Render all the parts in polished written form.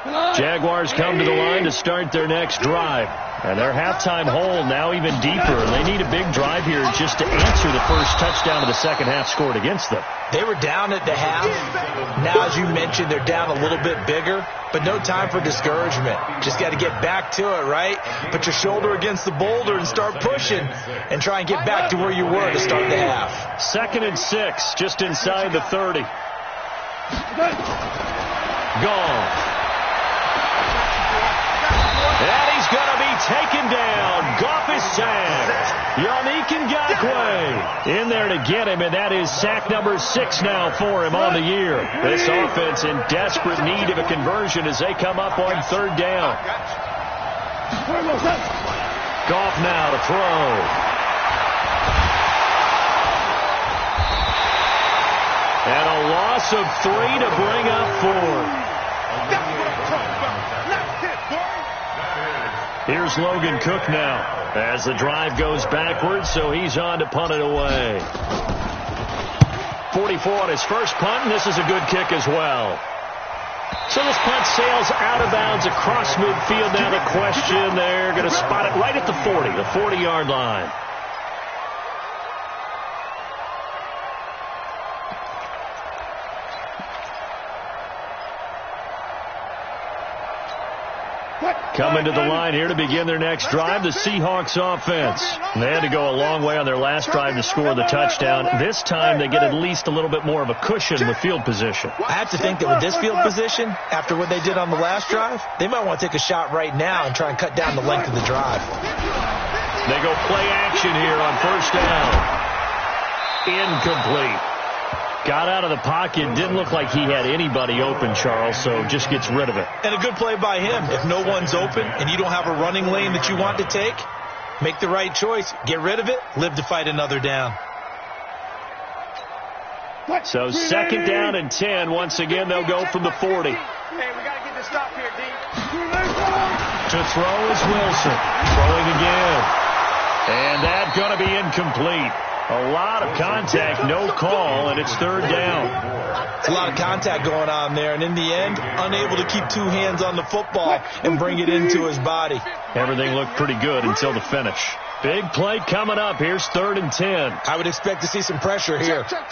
Jaguars come to the line to start their next drive. And their halftime hole now even deeper. And they need a big drive here just to answer the first touchdown of the second half scored against them. They were down at the half. Now, as you mentioned, they're down a little bit bigger, but no time for discouragement. Just got to get back to it, right? Put your shoulder against the boulder and start pushing and try and get back to where you were to start the half. 2nd and 6, just inside the 30. Gone. And he's going to be taken down. Goff is sacked. Yannick Ngakoue in there to get him, and that is sack number 6 now for him on the year. This offense in desperate need of a conversion as they come up on 3rd down. Goff now to throw. And a loss of 3 to bring up 4. Here's Logan Cook now as the drive goes backwards, so he's on to punt it away. 44 on his first punt, and this is a good kick as well. So this punt sails out of bounds across midfield. Now the question, they're going to spot it right at the 40, the 40-yard line. Coming to the line here to begin their next drive, the Seahawks offense. They had to go a long way on their last drive to score the touchdown. This time they get at least a little bit more of a cushion with field position. I have to think that with this field position, after what they did on the last drive, they might want to take a shot right now and try and cut down the length of the drive. They go play action here on 1st down. Incomplete. Got out of the pocket. Didn't look like he had anybody open, Charles, so just gets rid of it. And a good play by him. If no one's open and you don't have a running lane that you want to take, make the right choice. Get rid of it. Live to fight another down. So 2nd down and 10. Once again, they'll go from the 40. Hey, we got to get this stop here, D. To throw is Wilson. Throwing again. And that's going to be incomplete. A lot of contact, no call, and it's 3rd down. It's a lot of contact going on there, and in the end, unable to keep 2 hands on the football and bring it into his body. Everything looked pretty good until the finish. Big play coming up. Here's 3rd and 10. I would expect to see some pressure here. Check.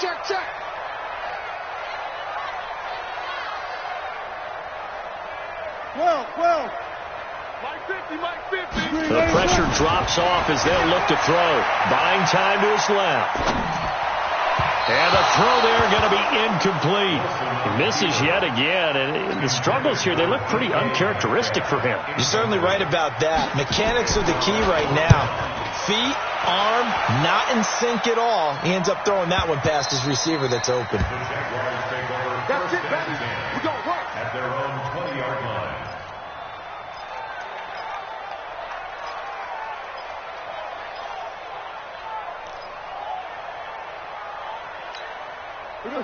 Well. Mike 50. The pressure drops off as they'll look to throw. Buying time to his left. And the throw there going to be incomplete. He misses yet again. And the struggles here, they look pretty uncharacteristic for him. You're certainly right about that. Mechanics are the key right now. Feet, arm, not in sync at all. He ends up throwing that one past his receiver that's open. That's it, baby. We're going to work. At their own 20-yard line.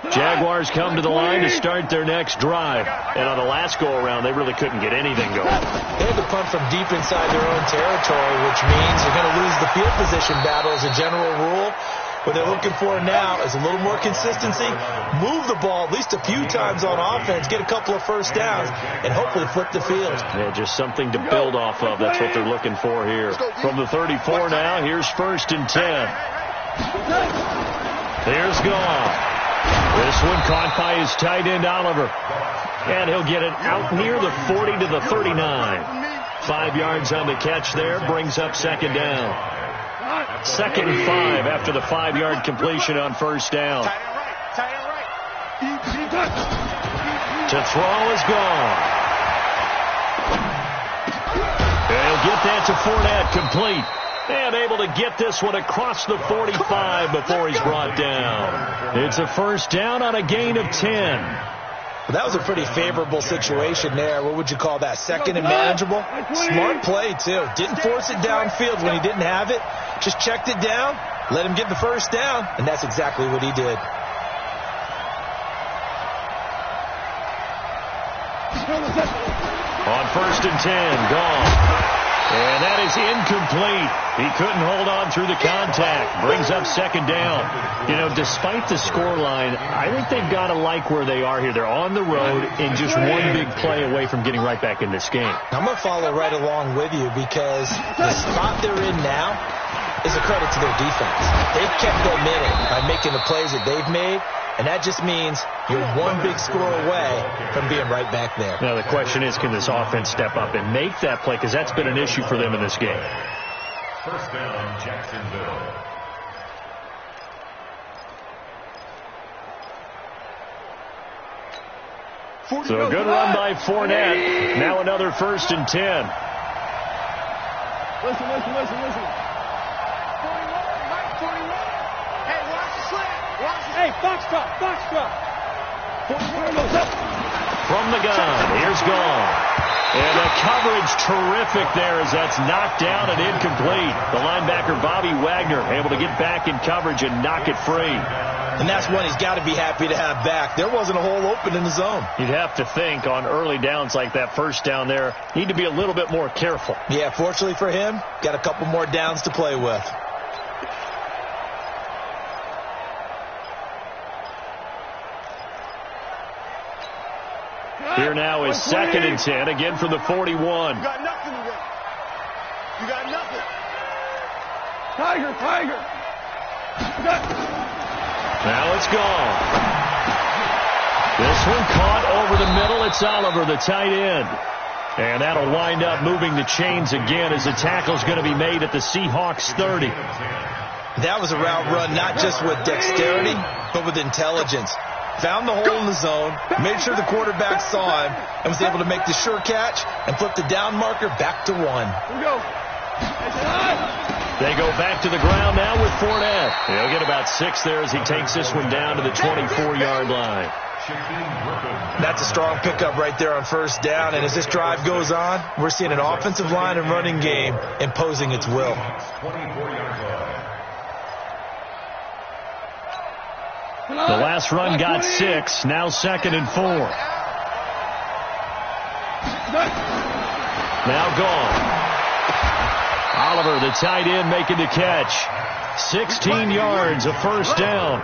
Jaguars come to the line to start their next drive. And on the last go-around, they really couldn't get anything going. They had to punt from deep inside their own territory, which means they're going to lose the field position battle as a general rule. What they're looking for now is a little more consistency, move the ball at least a few times on offense, get a couple of first downs, and hopefully flip the field. Yeah, just something to build off of. That's what they're looking for here. From the 34 now, here's 1st and 10. There's Goff. This one caught by his tight end, Oliver. And he'll get it out near the 40 to the 39. 5 yards on the catch there, brings up 2nd down. 2nd and 5 after the 5-yard completion on 1st down. To throw is gone. They'll get that to Fournette, complete. And able to get this one across the 45 before he's brought down. It's a 1st down on a gain of 10. Well, that was a pretty favorable situation there. What would you call that? 2nd and manageable? Smart play, too. Didn't force it downfield when he didn't have it. Just checked it down, let him get the 1st down, and that's exactly what he did. On 1st and 10, gone. And that is incomplete. He couldn't hold on through the contact. Brings up second down. You know, despite the scoreline, I think they've got to like where they are here. They're on the road and just one big play away from getting right back in this game. I'm going to follow right along with you because the spot they're in now is a credit to their defense. They've kept them in it by making the plays that they've made, and that just means you're one big score away from being right back there. Now, the question is, can this offense step up and make that play? Because that's been an issue for them in this game. First down, Jacksonville. So a good run by Fournette. Now another 1st and 10. Listen. 41, Mike, 41. Hey, watch the slant. Hey, box drop. 41 goes up. From the gun, here's Gall. And the coverage terrific there as that's knocked down and incomplete. The linebacker, Bobby Wagner, able to get back in coverage and knock it free. And that's one he's got to be happy to have back. There wasn't a hole open in the zone. You'd have to think on early downs like that first down there, need to be a little bit more careful. Yeah, fortunately for him, got a couple more downs to play with. Here now is 2nd and 10, again from the 41. You got nothing today. You got nothing. Tiger. Now it's gone. This one caught over the middle. It's Oliver, the tight end. And that'll wind up moving the chains again as the tackle's going to be made at the Seahawks 30. That was a route run not just with dexterity, but with intelligence. Found the hole in the zone, made sure the quarterback saw him, and was able to make the sure catch and flip the down marker back to 1. Here we go. They go back to the ground now with Fournette. He'll get about 6 there as he takes this one down to the 24-yard line. That's a strong pickup right there on first down, and as this drive goes on, we're seeing an offensive line and running game imposing its will. The last run got 6, now 2nd and 4. Now gone. Oliver, the tight end, making the catch. 16 yards, a first down.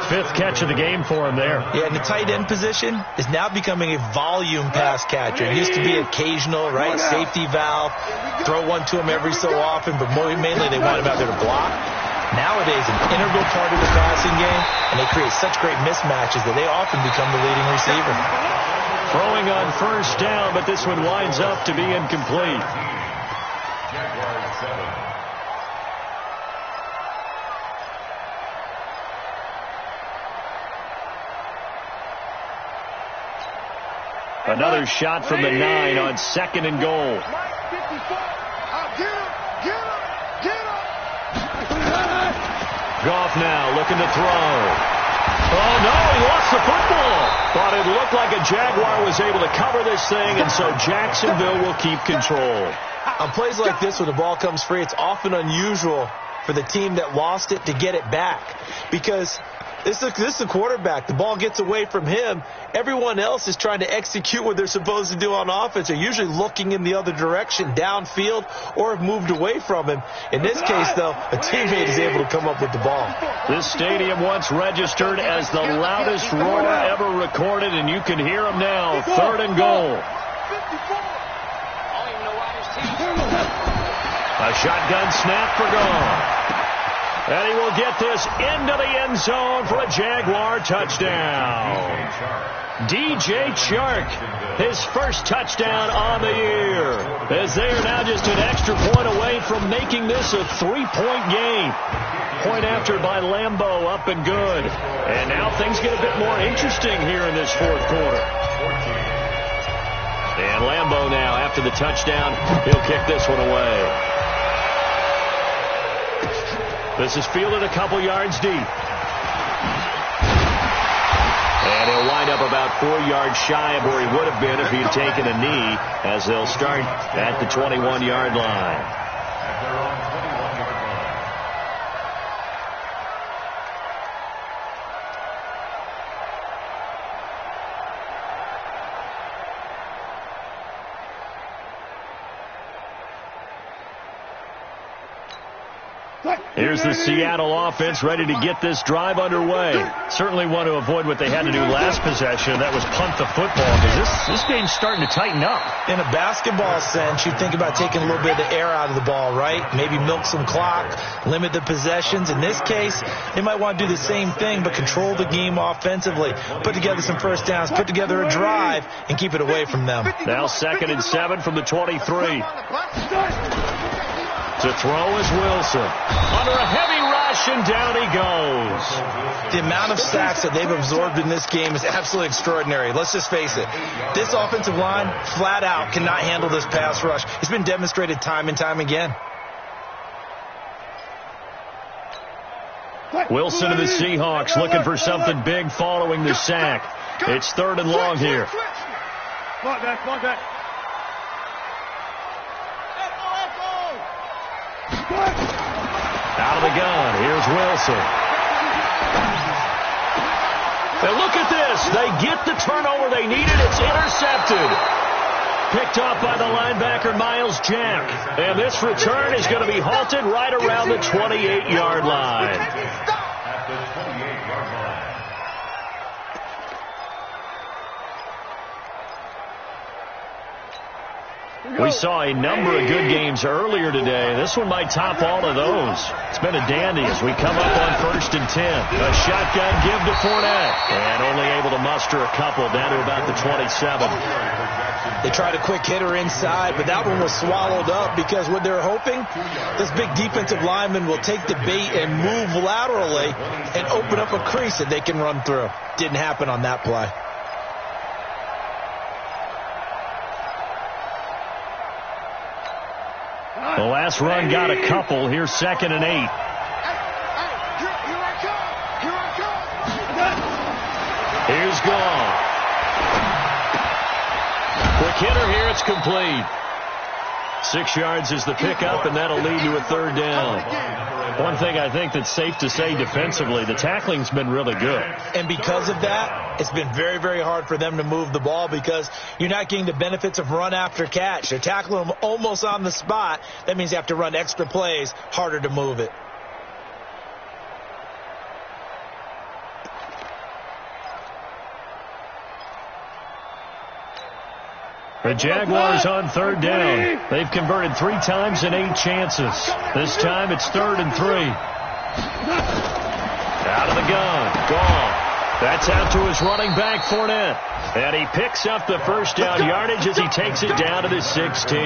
5th catch of the game for him there. Yeah, and the tight end position is now becoming a volume pass catcher. It used to be occasional, right? Safety valve. Throw one to him every so often, but mainly they want him out there to block. Nowadays, an integral part of the passing game, and they create such great mismatches that they often become the leading receiver. Throwing on first down, but this one winds up to be incomplete. Another shot from the 9 on 2nd and goal. Goff now looking to throw. Oh, no, he lost the football. Thought it looked like a Jaguar was able to cover this thing, and so Jacksonville will keep control. On plays like this, when the ball comes free, it's often unusual for the team that lost it to get it back because this is the quarterback. The ball gets away from him. Everyone else is trying to execute what they're supposed to do on offense. They're usually looking in the other direction, downfield, or have moved away from him. In this case, though, a teammate is able to come up with the ball. This stadium once registered as the loudest roar ever recorded, and you can hear them now. 3rd and goal. A shotgun snap for Gall. And he will get this into the end zone for a Jaguar touchdown. DJ Chark, his first touchdown on the year, as they are now just an extra point away from making this a 3-point game. Point after by Lambeau, up and good. And now things get a bit more interesting here in this 4th quarter. And Lambeau now, after the touchdown, he'll kick this one away. This is fielded a couple yards deep. And he'll wind up about 4 yards shy of where he would have been if he had taken a knee, as they'll start at the 21-yard line. Here's the Seattle offense ready to get this drive underway. Certainly want to avoid what they had to do last possession. That was punt the football, because this game's starting to tighten up. In a basketball sense, you think about taking a little bit of the air out of the ball, right? Maybe milk some clock, limit the possessions. In this case, they might want to do the same thing, but control the game offensively. Put together some first downs, put together a drive, and keep it away from them. Now 2nd and 7 from the 23. To throw is Wilson. Under a heavy rush, and down he goes. The amount of sacks that they've absorbed in this game is absolutely extraordinary. Let's just face it. This offensive line, flat out, cannot handle this pass rush. It's been demonstrated time and time again. Wilson to the Seahawks, looking for something big following the sack. It's 3rd and long here. Come on, back. Out of the gun, here's Wilson. And look at this. They get the turnover they needed. It's intercepted. Picked off by the linebacker, Miles Jack. And this return is going to be halted right around the 28-yard line. At the 28-yard line. We saw a number of good games earlier today. This one might top all of those. It's been a dandy as we come up on 1st and 10. A shotgun give to Fournette. And only able to muster a couple down to about the 27. They tried a quick hitter inside, but that one was swallowed up because what they're hoping, this big defensive lineman will take the bait and move laterally and open up a crease that they can run through. Didn't happen on that play. The last run got a couple. Here's 2nd and 8. Here's Gall. Quick hitter here. It's complete. 6 yards is the pickup, and that'll lead to a 3rd down. One thing I think that's safe to say defensively, the tackling's been really good. And because of that, it's been very, very hard for them to move the ball because you're not getting the benefits of run after catch. They're tackling them almost on the spot. That means you have to run extra plays, harder to move it. The Jaguars on 3rd down. They've converted 3 times in 8 chances. This time it's 3rd and 3. Out of the gun. Gone. That's out to his running back, Fournette. And he picks up the first down yardage as he takes it down to the 16.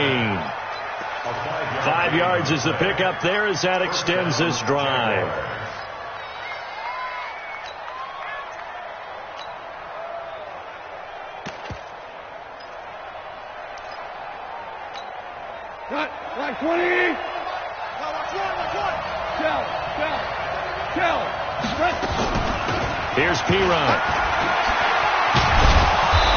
5 yards is the pickup there as that extends this drive. Right 20. Here's Piron.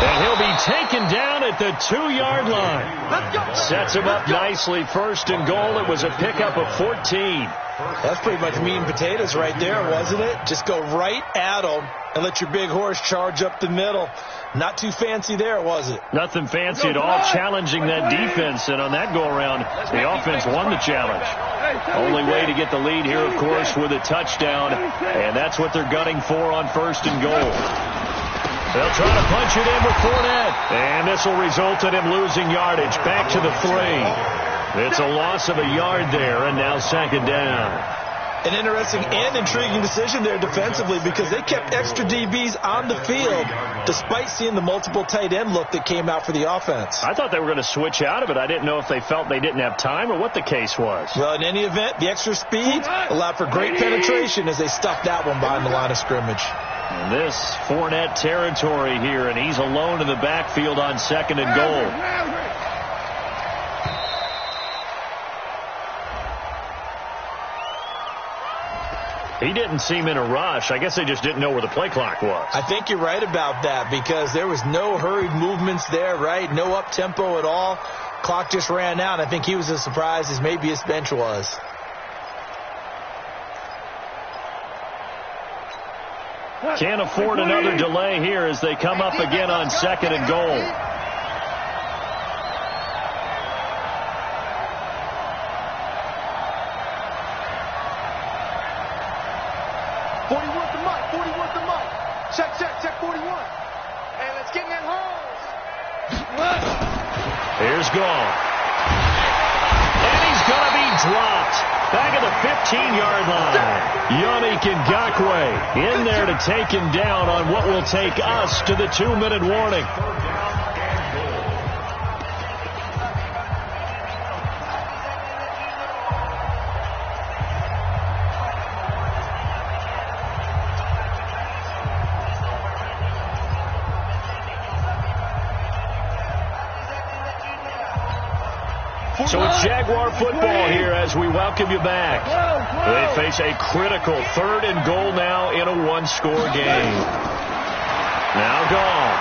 And he'll be taken down at the 2-yard line. Sets him up nicely. 1st and goal. It was a pickup of 14. That's pretty much meat and potatoes right there, wasn't it? Just go right at them and let your big horse charge up the middle. Not too fancy there, was it? Nothing fancy at all, challenging that defense. And on that go-around, the offense won the challenge. Only way to get the lead here, of course, with a touchdown. And that's what they're gunning for on 1st and goal. They'll try to punch it in with Fournette. And this will result in him losing yardage. Back to the 3. It's a loss of a yard there, and now 2nd down. An interesting and intriguing decision there defensively because they kept extra DBs on the field despite seeing the multiple tight end look that came out for the offense. I thought they were going to switch out of it. I didn't know if they felt they didn't have time or what the case was. Well, in any event, the extra speed allowed for great penetration as they stuffed that one behind the line of scrimmage. And this Fournette territory here, and he's alone in the backfield on 2nd and goal. He didn't seem in a rush. I guess they just didn't know where the play clock was. I think you're right about that because there was no hurried movements there, right? No up-tempo at all. Clock just ran out. I think he was as surprised as maybe his bench was. Can't afford another delay here as they come up again on 2nd and goal. Check 41. Hey, let's get in that hole. Here's Gall. And he's going to be dropped. Back at the 15-yard line. Yannick Ngakoue in there to take him down on what will take us to the 2-minute warning. So it's Jaguar football here as we welcome you back. They face a critical 3rd and goal now in a one-score game. Now Gall.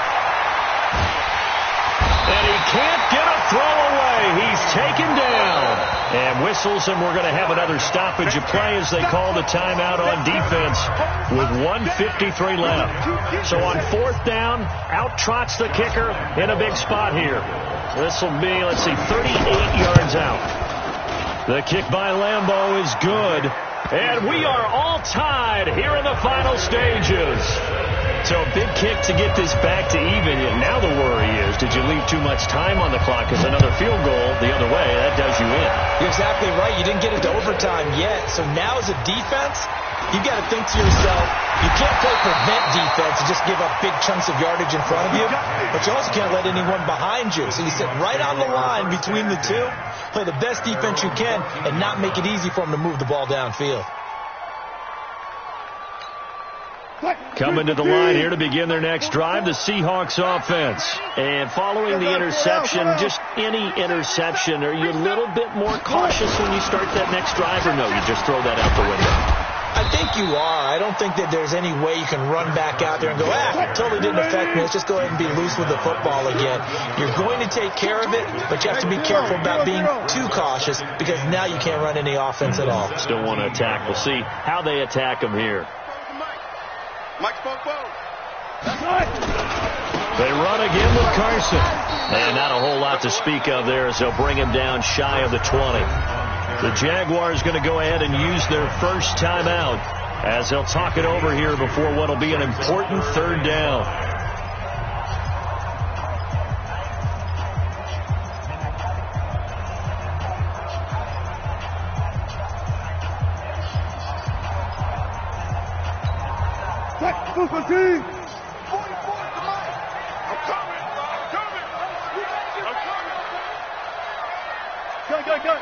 And he can't get a throw away. He's taken down. And whistles, and we're going to have another stoppage of play as they call the timeout on defense with 1:53 left. So on 4th down, out trots the kicker in a big spot here. This will be, 38 yards out. The kick by Lambeau is good. And we are all tied here in the final stages. So a big kick to get this back to even. Now the worry is, did you leave too much time on the clock? Because another field goal the other way, that does you in. You're exactly right. You didn't get it to overtime yet. So now as a defense, you got to think to yourself, you can't play prevent defense and just give up big chunks of yardage in front of you, but you also can't let anyone behind you. So you sit right on the line between the two, play the best defense you can, and not make it easy for them to move the ball downfield. Coming to the line here to begin their next drive, the Seahawks offense. And following the interception, just any interception, are you a little bit more cautious when you start that next drive, or no, you just throw that out the window? I think you are. I don't think that there's any way you can run back out there and go, it totally didn't affect me. Let's just go ahead and be loose with the football again. You're going to take care of it, but you have to be careful about being too cautious because now you can't run any offense at all. Still want to attack. We'll see how they attack them here. They run again with Carson. And not a whole lot to speak of there as they'll bring him down shy of the 20. The Jaguars going to go ahead and use their first timeout as they'll talk it over here before what will be an important 3rd down. Go.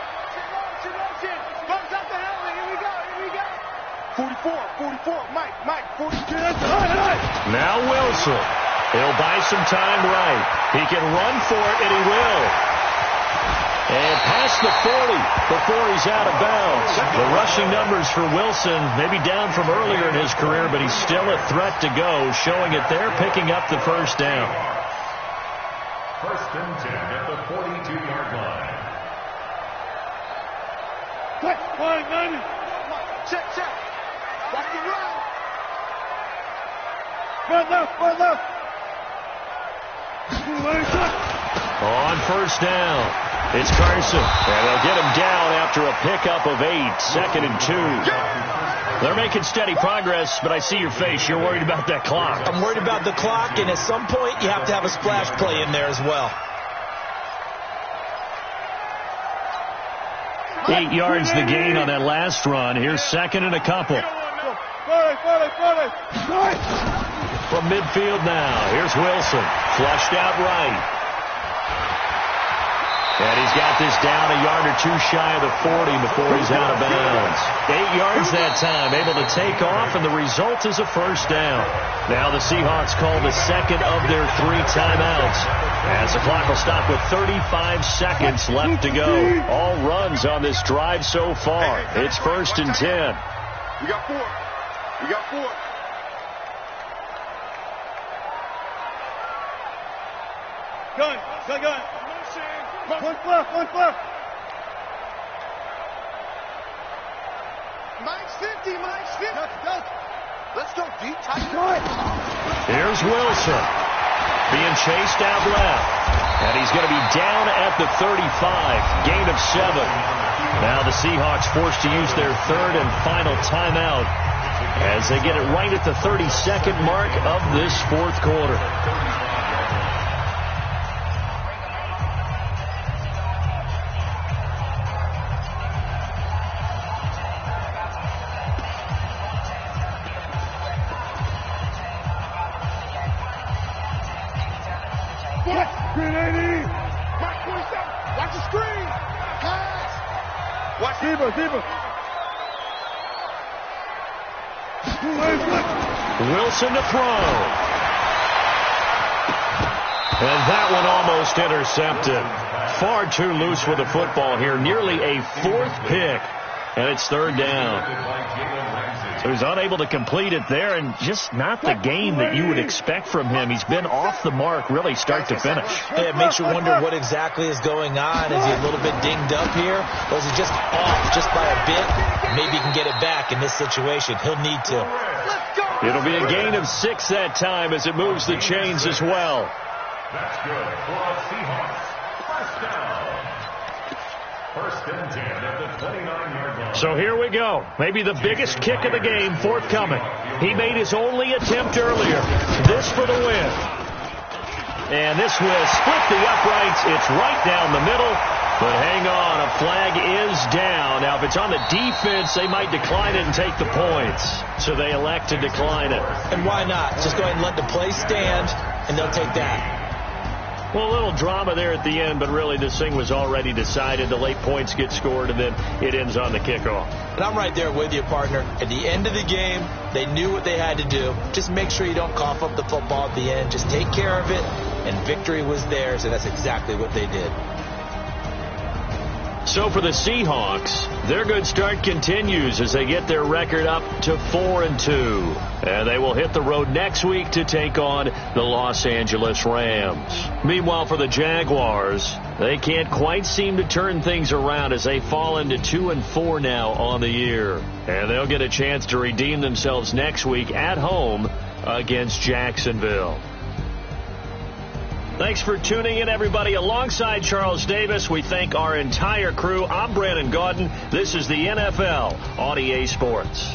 44, Mike, 42. Now Wilson. He'll buy some time right. He can run for it, and he will. And past the 40 before he's out of bounds. The rushing numbers for Wilson maybe down from earlier in his career, but he's still a threat to go, showing it there, picking up the first down. 1st and 10 at the 42-yard line. Check. Watch the run. Run left. On 1st down, it's Carson. And they'll get him down after a pickup of 8, 2nd and 2. They're making steady progress, but I see your face. You're worried about that clock. I'm worried about the clock, and at some point you have to have a splash play in there as well. 8 yards the gain on that last run. Here's 2nd and a couple. From midfield now, here's Wilson. Flushed out right. And he's got this down a yard or two shy of the 40 before he's out of bounds. 8 yards that time, able to take off, and the result is a first down. Now the Seahawks call the second of their 3 timeouts, as the clock will stop with 35 seconds left to go. All runs on this drive so far. It's 1st and 10. We got 4. Gun. One left. Mike's 50. Let's go deep. Here's Wilson being chased out left. And he's going to be down at the 35. Gain of 7. Now the Seahawks forced to use their 3rd and final timeout as they get it right at the 32nd mark of this fourth quarter. Screen 80. Mark 27. Watch the screen. Pass. Watch Diva. Wilson to throw. And that one almost intercepted. Far too loose with the football here. Nearly a fourth pick. And it's third down. So he's unable to complete it there, and just not the game that you would expect from him. He's been off the mark really start to finish. Yeah, it makes you wonder what exactly is going on. Is he a little bit dinged up here? Or is he just off just by a bit? Maybe he can get it back in this situation. He'll need to. It'll be a gain of 6 that time as it moves the chains as well. That's good for the Seahawks. First down. First and 10 at the 29-yard line. So here we go. Maybe the biggest kick of the game forthcoming. He made his only attempt earlier. This for the win. And this will split the uprights. It's right down the middle. But hang on, a flag is down. Now, if it's on the defense, they might decline it and take the points. So they elect to decline it. And why not? Just go ahead and let the play stand, and they'll take that. Well, a little drama there at the end, but really this thing was already decided. The late points get scored, and then it ends on the kickoff. And I'm right there with you, partner. At the end of the game, they knew what they had to do. Just make sure you don't cough up the football at the end. Just take care of it, and victory was theirs, and that's exactly what they did. So for the Seahawks, their good start continues as they get their record up to 4-2. And they will hit the road next week to take on the Los Angeles Rams. Meanwhile, for the Jaguars, they can't quite seem to turn things around as they fall into 2-4 now on the year. And they'll get a chance to redeem themselves next week at home against Jacksonville. Thanks for tuning in, everybody. Alongside Charles Davis, we thank our entire crew. I'm Brandon Gaudin. This is the NFL on EA Sports.